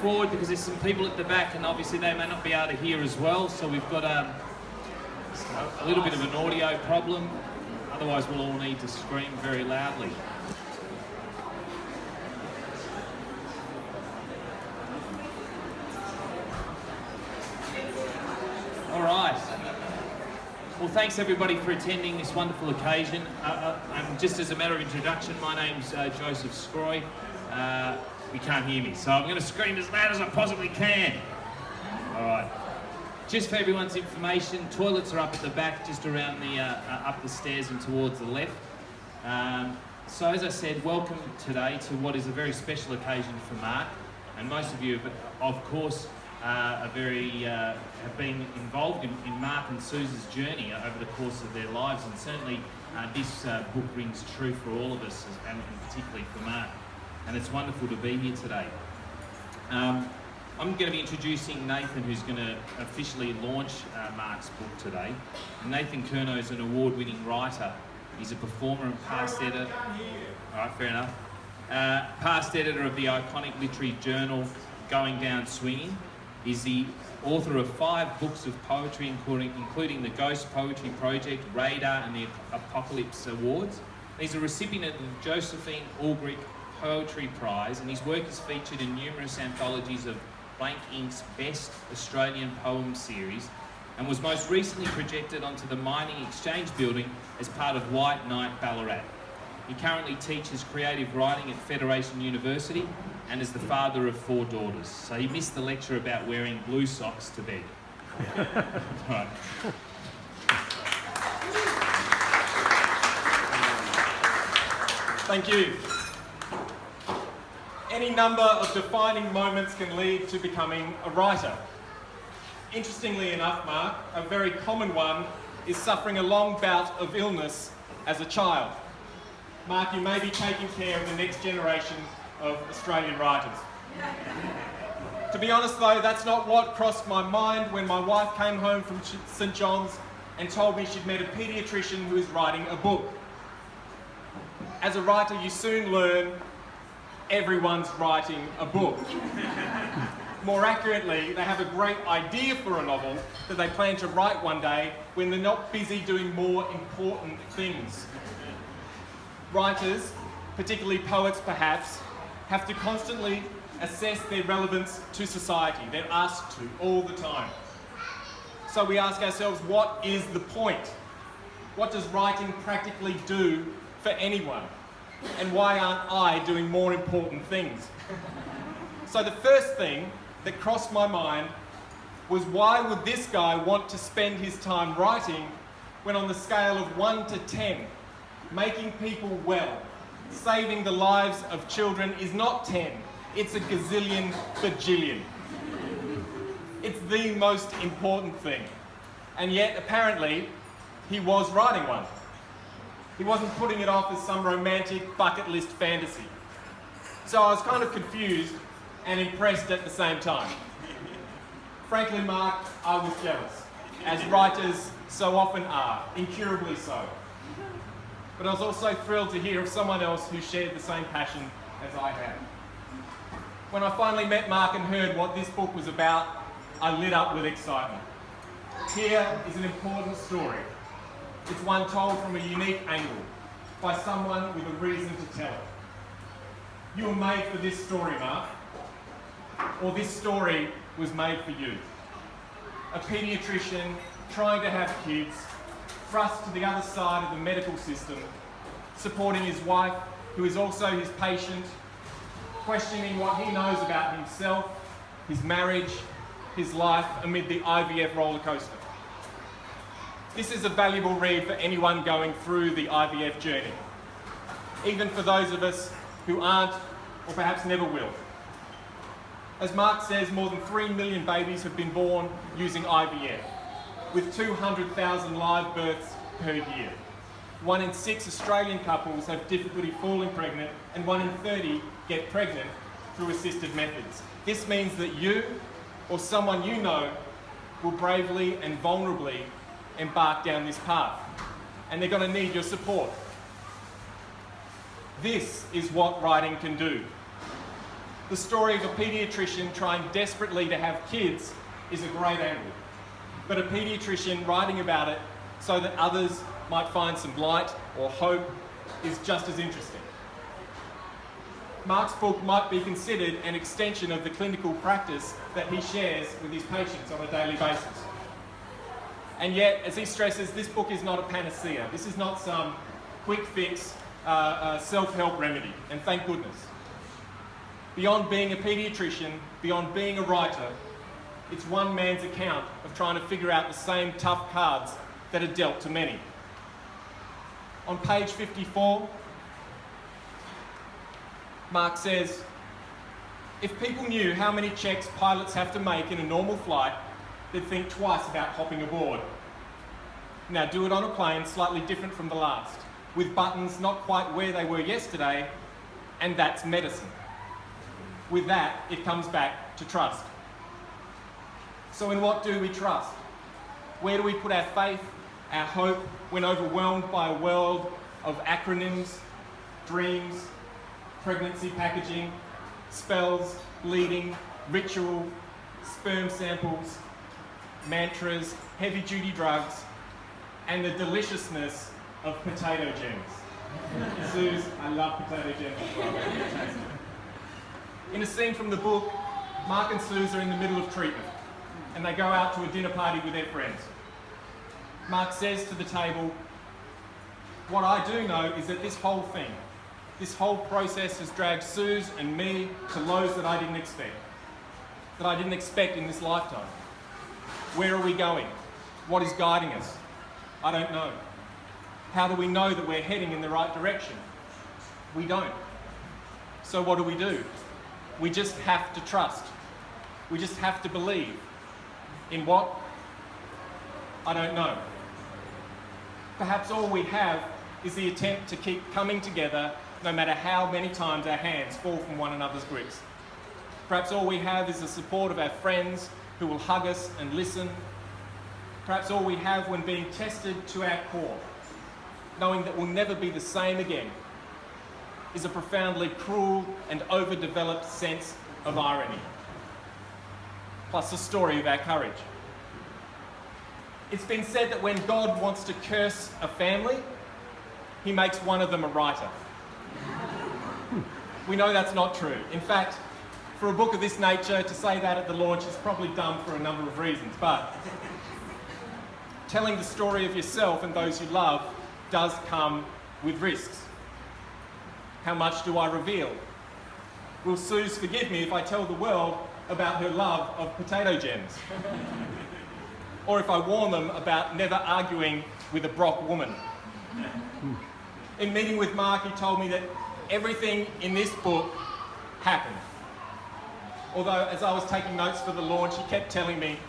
forward because there's some people at the back and obviously they may not be able to hear as well, so we've got a little bit of an audio problem. Otherwise we'll all need to scream very loudly. All right. Well, thanks everybody for attending this wonderful occasion. Just as a matter of introduction, my name's Joseph Scroy. You can't hear me, so I'm going to scream as loud as I possibly can. All right. Just for everyone's information, toilets are up at the back, just around the up the stairs and towards the left. So as I said, welcome today to what is a very special occasion for Mark, and most of you, of course, have been involved in Mark and Susan's journey over the course of their lives, and certainly this book rings true for all of us, and particularly for Mark. And it's wonderful to be here today. I'm going to be introducing Nathan, who's going to officially launch Mark's book today. And Nathan Curnow is an award-winning writer. He's a performer and past editor. All right, fair enough. Past editor of the iconic literary journal Going Down Swinging. He's the author of 5 books of poetry, including the Ghost Poetry Project, Radar, and the Apocalypse Awards. He's a recipient of the Josephine Ulrich Poetry Prize, and his work is featured in numerous anthologies of Blank Ink's Best Australian Poem series, and was most recently projected onto the Mining Exchange building as part of White Night Ballarat. He currently teaches creative writing at Federation University and is the father of 4 daughters. So he missed the lecture about wearing blue socks to bed. Right. Thank you. Any number of defining moments can lead to becoming a writer. Interestingly enough, Mark, a very common one is suffering a long bout of illness as a child. Mark, you may be taking care of the next generation of Australian writers. To be honest though, that's not what crossed my mind when my wife came home from St John's and told me she'd met a paediatrician who is writing a book. As a writer, you soon learn everyone's writing a book. More accurately, they have a great idea for a novel that they plan to write one day when they're not busy doing more important things. Writers, particularly poets perhaps, have to constantly assess their relevance to society. They're asked to all the time. So we ask ourselves, what is the point? What does writing practically do for anyone? And why aren't I doing more important things? So the first thing that crossed my mind was, why would this guy want to spend his time writing when on the scale of 1 to 10, making people well, saving the lives of children is not 10, it's a gazillion bajillion. It's the most important thing. And yet, apparently, he was writing one. He wasn't putting it off as some romantic bucket list fantasy. So I was kind of confused and impressed at the same time. Frankly, Mark, I was jealous, as writers so often are, incurably so. But I was also thrilled to hear of someone else who shared the same passion as I had. When I finally met Mark and heard what this book was about, I lit up with excitement. Here is an important story. It's one told from a unique angle, by someone with a reason to tell it. You were made for this story, Mark, or this story was made for you. A paediatrician trying to have kids, thrust to the other side of the medical system, supporting his wife, who is also his patient, questioning what he knows about himself, his marriage, his life amid the IVF roller coaster. This is a valuable read for anyone going through the IVF journey, even for those of us who aren't, or perhaps never will. As Mark says, more than 3 million babies have been born using IVF, with 200,000 live births per year. 1 in 6 Australian couples have difficulty falling pregnant, and 1 in 30 get pregnant through assisted methods. This means that you, or someone you know, will bravely and vulnerably embark down this path, and they're going to need your support. This is what writing can do. The story of a paediatrician trying desperately to have kids is a great angle, but a paediatrician writing about it so that others might find some light or hope is just as interesting. Mark's book might be considered an extension of the clinical practice that he shares with his patients on a daily basis. And yet, as he stresses, this book is not a panacea. This is not some quick fix self-help remedy, and thank goodness. Beyond being a paediatrician, beyond being a writer, it's one man's account of trying to figure out the same tough cards that are dealt to many. On page 54, Mark says, if people knew how many checks pilots have to make in a normal flight, they'd think twice about hopping aboard. Now do it on a plane slightly different from the last, with buttons not quite where they were yesterday, and that's medicine. With that, it comes back to trust. So in what do we trust? Where do we put our faith, our hope, when overwhelmed by a world of acronyms, dreams, pregnancy packaging, spells, bleeding, ritual, sperm samples, mantras, heavy-duty drugs, and the deliciousness of potato gems. Suze, I love potato gems as well. In a scene from the book, Mark and Suze are in the middle of treatment, and they go out to a dinner party with their friends. Mark says to the table, what I do know is that this whole thing, this whole process has dragged Suze and me to lows that I didn't expect in this lifetime. Where are we going? What is guiding us? I don't know. How do we know that we're heading in the right direction? We don't. So what do? We just have to trust. We just have to believe. In what? I don't know. Perhaps all we have is the attempt to keep coming together no matter how many times our hands fall from one another's grips. Perhaps all we have is the support of our friends who will hug us and listen. Perhaps all we have when being tested to our core, knowing that we'll never be the same again, is a profoundly cruel and overdeveloped sense of irony, plus the story of our courage. It's been said that when God wants to curse a family, he makes one of them a writer. We know that's not true. In fact, for a book of this nature, to say that at the launch is probably dumb for a number of reasons, but telling the story of yourself and those you love does come with risks. How much do I reveal? Will Suze forgive me if I tell the world about her love of potato gems? Or if I warn them about never arguing with a Brock woman? In meeting with Mark, he told me that everything in this book happened. Although, as I was taking notes for the launch, he kept telling me,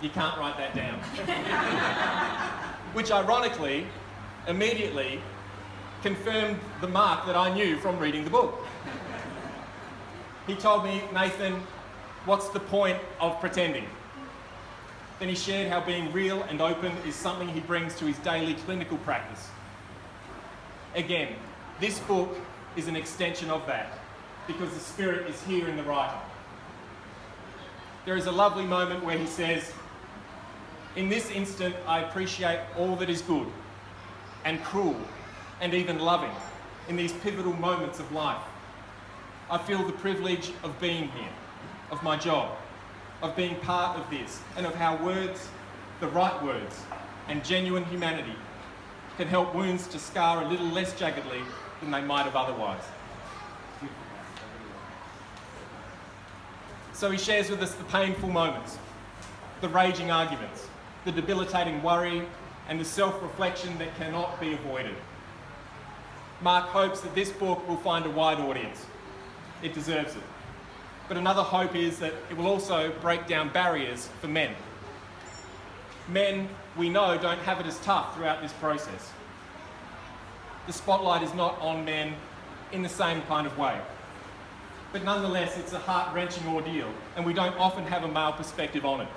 you can't write that down. Which ironically, immediately confirmed the Mark that I knew from reading the book. He told me, Nathan, what's the point of pretending? Then he shared how being real and open is something he brings to his daily clinical practice. Again, this book is an extension of that, because the spirit is here in the writer. There is a lovely moment where he says, in this instant, I appreciate all that is good and cruel and even loving in these pivotal moments of life. I feel the privilege of being here, of my job, of being part of this, and of how words, the right words, and genuine humanity can help wounds to scar a little less jaggedly than they might have otherwise. So he shares with us the painful moments, the raging arguments, the debilitating worry, and the self-reflection that cannot be avoided. Mark hopes that this book will find a wide audience. It deserves it. But another hope is that it will also break down barriers for men. Men, we know, don't have it as tough throughout this process. The spotlight is not on men in the same kind of way. But nonetheless, it's a heart-wrenching ordeal, and we don't often have a male perspective on it.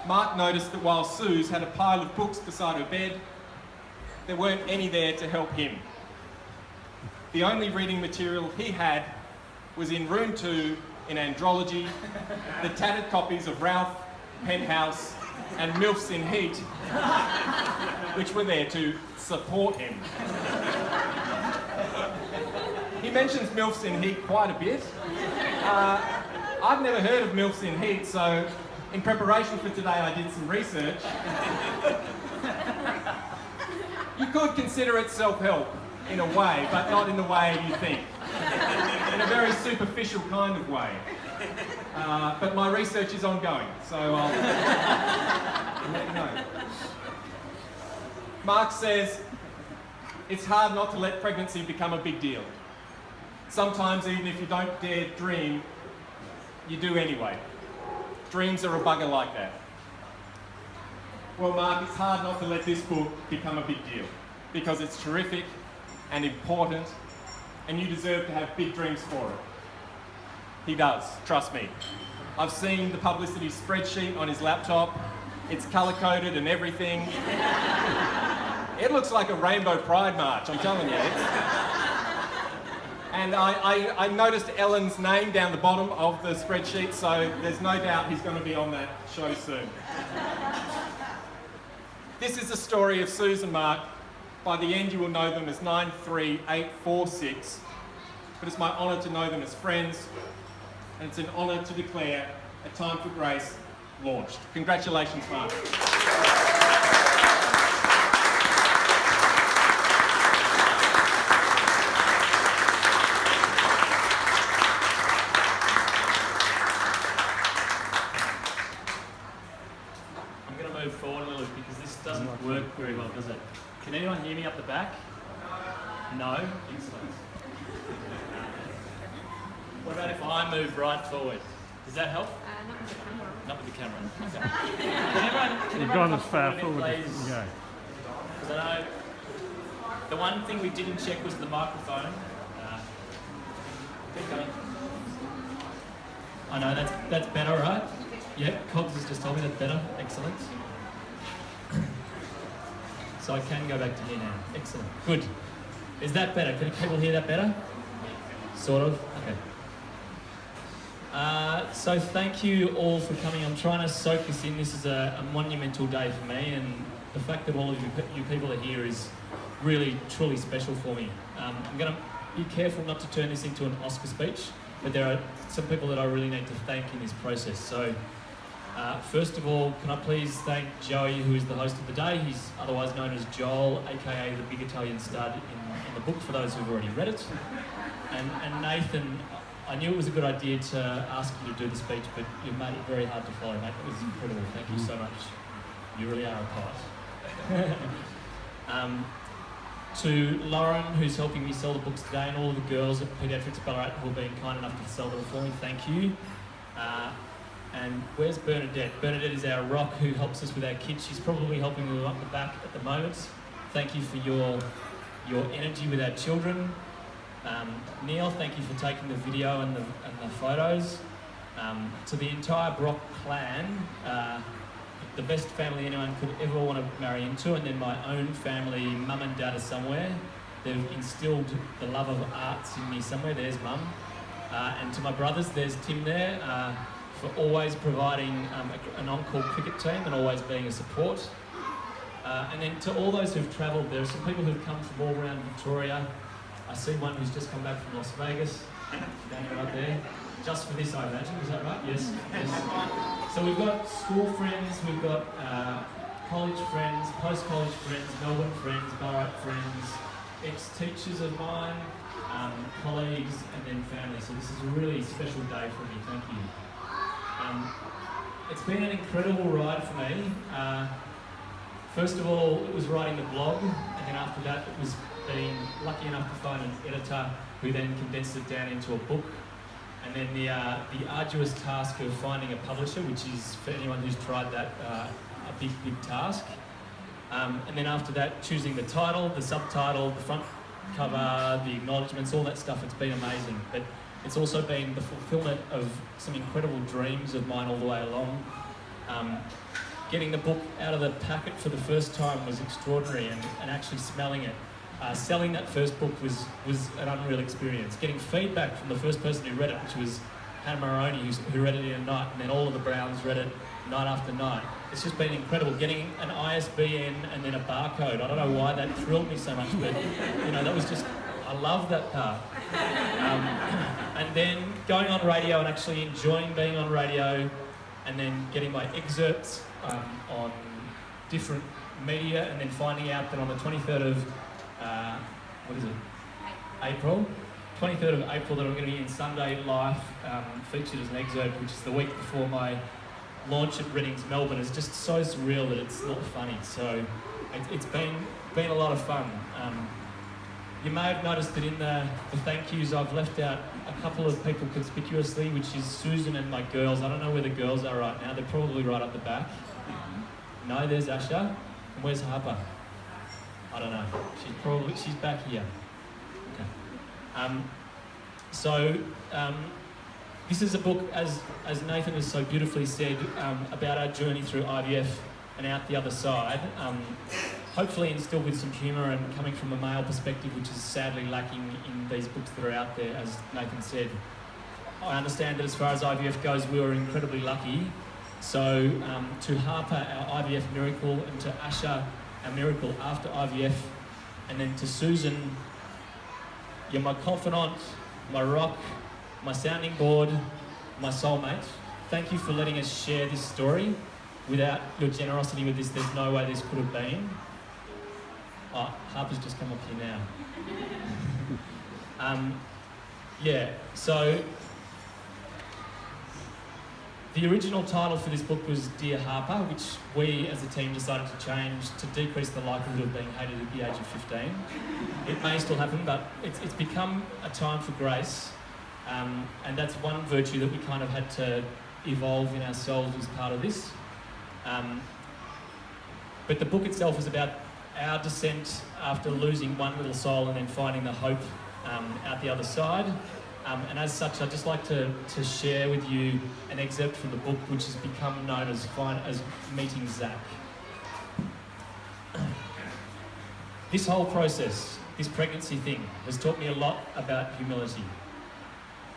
Mark noticed that while Suze had a pile of books beside her bed, there weren't any there to help him. The only reading material he had was in room 2 in andrology, the tattered copies of Ralph, Penthouse, and MILFs in Heat, which were there to support him. He mentions MILFs in Heat quite a bit. I've never heard of MILFs in Heat, so in preparation for today I did some research. You could consider it self-help in a way, but not in the way you think. In a very superficial kind of way. But my research is ongoing, so I'll let you know. Mark says, it's hard not to let pregnancy become a big deal. Sometimes even if you don't dare dream, you do anyway. Dreams are a bugger like that. Well, Mark, it's hard not to let this book become a big deal because it's terrific and important and you deserve to have big dreams for it. He does, trust me. I've seen the publicity spreadsheet on his laptop. It's colour-coded and everything. It looks like a rainbow pride march, I'm telling you. And I noticed Ellen's name down the bottom of the spreadsheet, so there's no doubt he's going to be on that show soon. This is the story of Suze and Mark. By the end, you will know them as 93846. But it's my honour to know them as friends, and it's an honour to declare A Time for Grace launched. Congratulations, Mark. Doesn't work very well, does it? Can anyone hear me up the back? No? Excellent. What about if I move right forward? Does that help? Not with the camera. Not with the camera. Okay. Can You've everyone gone as far forward as please? you can go. Because I know the one thing we didn't check was the microphone. Keep going. I know that's better, right? Yep, Cogs has just told me that's better. Excellent. So I can go back to here now. Excellent. Good. Is that better? Can people hear that better? Sort of? Okay. So thank you all for coming. I'm trying to soak this in. This is a monumental day for me, and the fact that all of you people are here is really, truly special for me. I'm going to be careful not to turn this into an Oscar speech, but there are some people that I really need to thank in this process. So first of all, can I please thank Joey, who is the host of the day. He's otherwise known as Joel, aka the Big Italian Stud in the book, for those who've already read it. And Nathan, I knew it was a good idea to ask you to do the speech, but you made it very hard to follow, mate. It was incredible. Thank you so much. You really are a poet. To Lauren, who's helping me sell the books today, and all of the girls at Paediatrics Ballarat who have been kind enough to sell them for me, thank you. And where's Bernadette? Bernadette is our rock who helps us with our kids. She's probably helping them up the back at the moment. Thank you for your energy with our children. Neil, thank you for taking the video and the photos. To the entire Brock clan, the best family anyone could ever want to marry into, and then my own family, mum and dad are somewhere. They've instilled the love of arts in me somewhere. There's mum. And to my brothers, there's Tim there. For always providing an on-call cricket team and always being a support. And then to all those who've travelled, there are some people who've come from all around Victoria. I see one who's just come back from Las Vegas, down right there. Just for this, I imagine, is that right? Yes. Yes. So we've got school friends, we've got college friends, post-college friends, Melbourne friends, Ballarat friends, ex-teachers of mine, colleagues, and then family. So this is a really special day for me, thank you. It's been an incredible ride for me. First of all, it was writing the blog, and then after that, it was being lucky enough to find an editor who then condensed it down into a book. And then the arduous task of finding a publisher, which is, for anyone who's tried that, a big, big task. And then after that, choosing the title, the subtitle, the front cover, the acknowledgements, all that stuff. It's been amazing. But it's also been the fulfilment of some incredible dreams of mine all the way along. Getting the book out of the packet for the first time was extraordinary, and actually smelling it selling that first book was an unreal experience. Getting feedback from the first person who read it, which was Hannah Maroney, who read it in a night, and then all of the Browns read it night after night. It's just been incredible. Getting an ISBN and then a barcode. I don't know why that thrilled me so much, but that was just, I love that part. And then going on radio and actually enjoying being on radio, and then getting my excerpts on different media, and then finding out that on the 23rd of April 23rd of April that I'm going to be in Sunday Life, featured as an excerpt, which is the week before my launch at Readings Melbourne. Is just so surreal that it's not funny. So it's been a lot of fun. You may have noticed that in the thank yous I've left out a couple of people conspicuously, which is Susan and my girls. I don't know where the girls are right now. They're probably right up the back. No, there's Asha. And where's Harper? I don't know. She's back here. Okay. This is a book, as Nathan has so beautifully said, about our journey through IVF and out the other side. Hopefully instilled with some humour and coming from a male perspective, which is sadly lacking in these books that are out there, as Nathan said. I understand that as far as IVF goes, we were incredibly lucky. So to Harper, our IVF miracle, and to Asha, our miracle after IVF, and then to Susan, you're my confidant, my rock, my sounding board, my soulmate. Thank you for letting us share this story. Without your generosity with this, there's no way this could have been. Oh, Harper's just come up here now. So the original title for this book was Dear Harper, which we as a team decided to change to decrease the likelihood of being hated at the age of 15. It may still happen, but it's become a time for grace. And that's one virtue that we kind of had to evolve in ourselves as part of this. But the book itself is about our descent after losing one little soul and then finding the hope out the other side. And as such, I'd just like to share with you an excerpt from the book, which has become known as Meeting Zach. This whole process, this pregnancy thing, has taught me a lot about humility.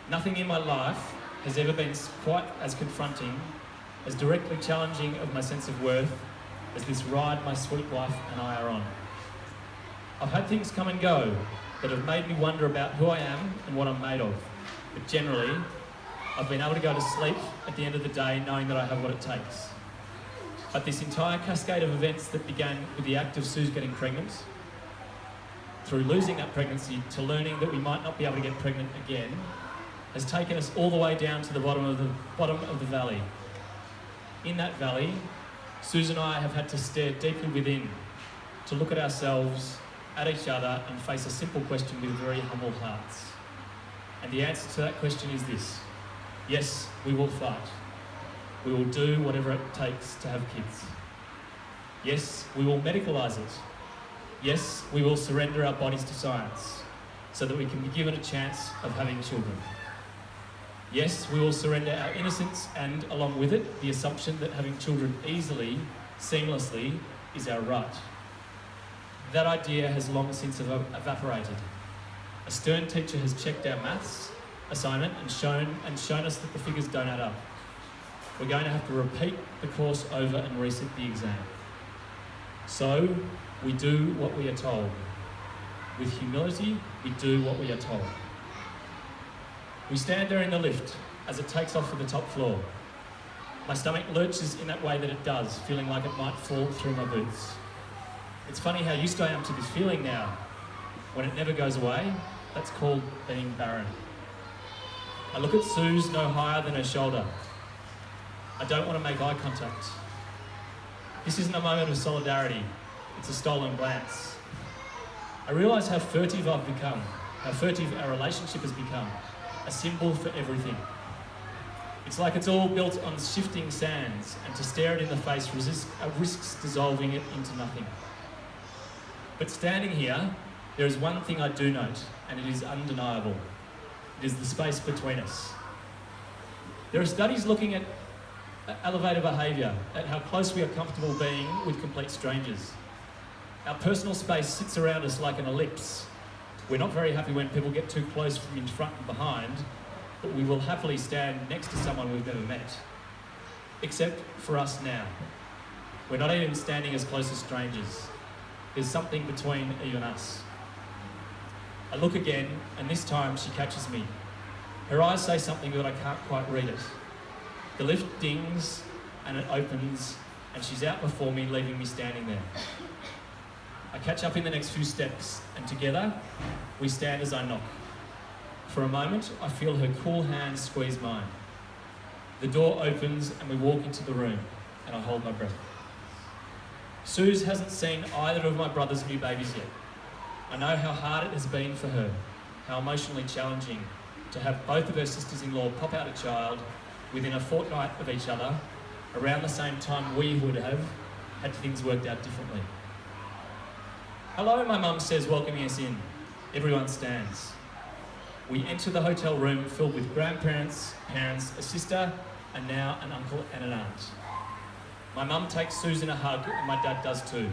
Nothing in my life has ever been quite as confronting, as directly challenging of my sense of worth, as this ride my sweet wife and I are on. I've had things come and go that have made me wonder about who I am and what I'm made of. But generally, I've been able to go to sleep at the end of the day knowing that I have what it takes. But this entire cascade of events that began with the act of Suze getting pregnant, through losing that pregnancy to learning that we might not be able to get pregnant again, has taken us all the way down to the bottom of the valley. In that valley, Suze and I have had to stare deeply within, to look at ourselves, at each other, and face a simple question with very humble hearts. And the answer to that question is this: yes, we will fight. We will do whatever it takes to have kids. Yes, we will medicalise it. Yes, we will surrender our bodies to science so that we can be given a chance of having children. Yes, we will surrender our innocence and, along with it, the assumption that having children easily, seamlessly, is our right. That idea has long since evaporated. A stern teacher has checked our maths assignment and shown us that the figures don't add up. We're going to have to repeat the course over and resit the exam. So, we do what we are told. With humility, we do what we are told. We stand there in the lift as it takes off for the top floor. My stomach lurches in that way that it does, feeling like it might fall through my boots. It's funny how used I am to this feeling now. When it never goes away, that's called being barren. I look at Suze no higher than her shoulder. I don't want to make eye contact. This isn't a moment of solidarity, it's a stolen glance. I realise how furtive I've become, how furtive our relationship has become, a symbol for everything. It's like it's all built on shifting sands, and to stare it in the face risks dissolving it into nothing. But standing here, there is one thing I do note, and it is undeniable. It is the space between us. There are studies looking at elevator behaviour, at how close we are comfortable being with complete strangers. Our personal space sits around us like an ellipse. We're not very happy when people get too close from in front and behind, but we will happily stand next to someone we've never met. Except for us now. We're not even standing as close as strangers. There's something between even us. I look again, and this time she catches me. Her eyes say something but I can't quite read it. The lift dings, and it opens, and she's out before me, leaving me standing there. I catch up in the next few steps, and together, we stand as I knock. For a moment, I feel her cool hand squeeze mine. The door opens, and we walk into the room, and I hold my breath. Suze hasn't seen either of my brother's new babies yet. I know how hard it has been for her, how emotionally challenging to have both of her sisters-in-law pop out a child within a fortnight of each other, around the same time we would have had things worked out differently. Hello, my mum says, welcoming us in. Everyone stands. We enter the hotel room filled with grandparents, parents, a sister, and now an uncle and an aunt. My mum takes Susan a hug, and my dad does too,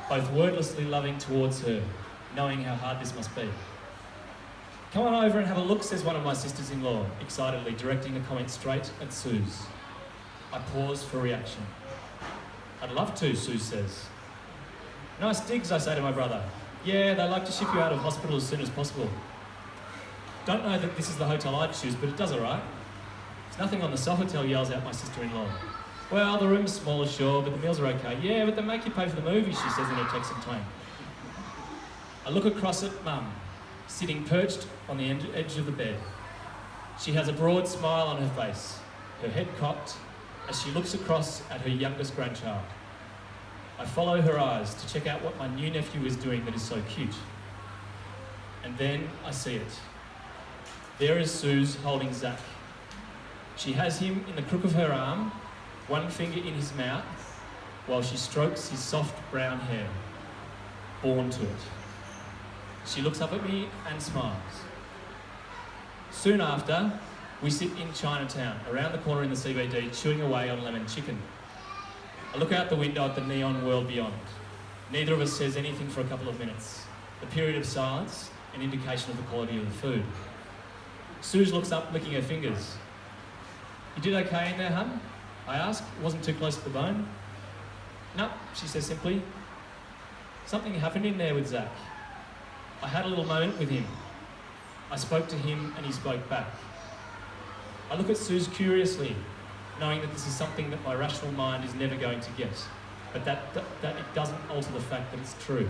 both wordlessly loving towards her, knowing how hard this must be. Come on over and have a look, says one of my sisters-in-law, excitedly directing a comment straight at Suze. I pause for reaction. I'd love to, Suze says. Nice digs, I say to my brother. Yeah, they like to ship you out of hospital as soon as possible. Don't know that this is the hotel I'd choose, but it does all right. There's nothing on the Sofitel, yells out my sister-in-law. Well, the room's smaller, sure, but the meals are okay. Yeah, but they make you pay for the movie, she says in her Texan tone. I look across at Mum, sitting perched on the edge of the bed. She has a broad smile on her face, her head cocked, as she looks across at her youngest grandchild. I follow her eyes to check out what my new nephew is doing that is so cute. And then I see it. There is Suze holding Zach. She has him in the crook of her arm, one finger in his mouth, while she strokes his soft brown hair. Born to it. She looks up at me and smiles. Soon after, we sit in Chinatown, around the corner in the CBD, chewing away on lemon chicken. I look out the window at the neon world beyond. Neither of us says anything for a couple of minutes. A period of silence, an indication of the quality of the food. Suze looks up, licking her fingers. You did okay in there, hun? I ask. It wasn't too close to the bone? No, she says simply. Something happened in there with Zach. I had a little moment with him. I spoke to him and he spoke back. I look at Suze curiously, knowing that this is something that my rational mind is never going to get, but that it doesn't alter the fact that it's true.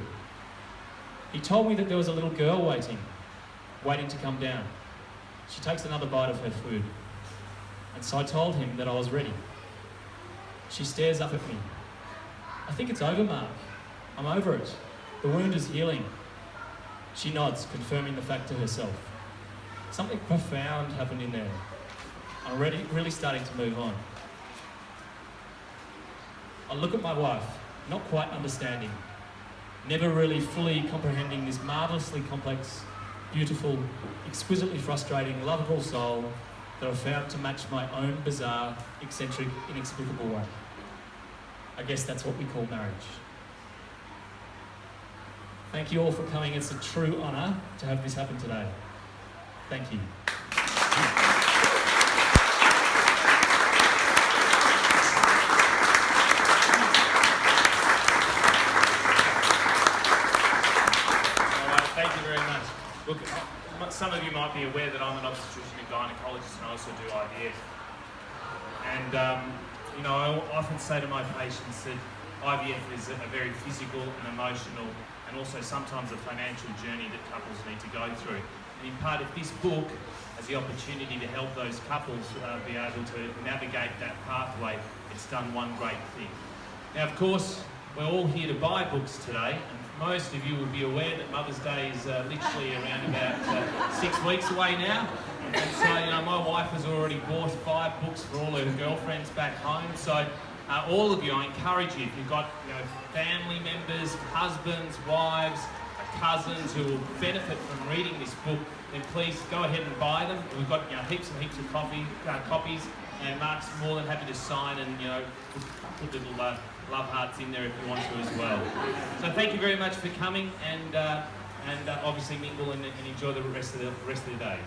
He told me that there was a little girl waiting to come down. She takes another bite of her food. And so I told him that I was ready. She stares up at me. I think it's over, Mark. I'm over it. The wound is healing. She nods, confirming the fact to herself. Something profound happened in there. I'm really starting to move on. I look at my wife, not quite understanding, never really fully comprehending this marvellously complex, beautiful, exquisitely frustrating, lovable soul that I've found to match my own bizarre, eccentric, inexplicable way. I guess that's what we call marriage. Thank you all for coming. It's a true honour to have this happen today. Thank you. Look, some of you might be aware that I'm an obstetrician and gynaecologist and I also do IVF. And, I often say to my patients that IVF is a very physical and emotional and also sometimes a financial journey that couples need to go through. And in part, if this book has the opportunity to help those couples be able to navigate that pathway, it's done one great thing. Now, of course, we're all here to buy books today. Most of you will be aware that Mother's Day is literally around about 6 weeks away now. And so, my wife has already bought 5 books for all her girlfriends back home. So, all of you, I encourage you, if you've got family members, husbands, wives, cousins who will benefit from reading this book, then please go ahead and buy them. We've got heaps and heaps of copies and Mark's more than happy to sign and, you know, put little love hearts in there if you want to as well. So thank you very much for coming, and obviously mingle and enjoy the rest of the day.